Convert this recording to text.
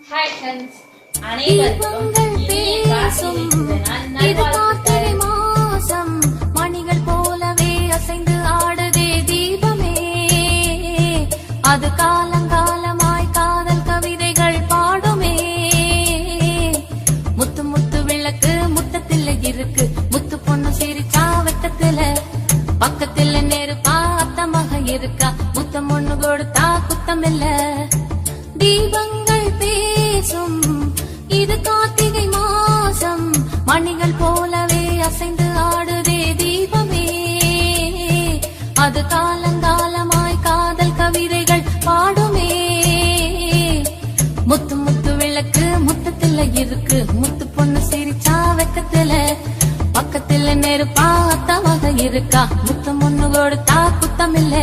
Hi friends, அனைவருக்கும் இனிய கார்த்திகை மாசம் மணிகள் போலவே அசைந்து ஆடுதே தீபமே. அது காலங்காலமாய் காதல் கவிதைகள் பாடுமே. முத்து முத்து விளக்கு முத்தத்தில் இருக்கு, முத்து பொண்ணு சிரிச்சா வெட்டத்துல, பக்கத்துல நெருப்பா அத்தமாக இருக்கா, முத்தம் ஒண்ணு கொடுத்தா குத்தமில்ல. தீபங்கள் பேசும் இது கார்த்திகை மாசம், மணிகள் போலவே அசைந்து ஆடுதே தீபமே. அது காலங்காலமாய் காதல் கவிதைகள் பாடுமே. முத்து முத்து விளக்கு முத்தத்துல இருக்கு, முத்து பொண்ணு சிரிச்சா வெக்கத்துல, பக்கத்துல நெருப்பா அத்தமாக இருக்கா, முத்தம் ஒண்ணு கொடுத்தா குத்தமில்ல.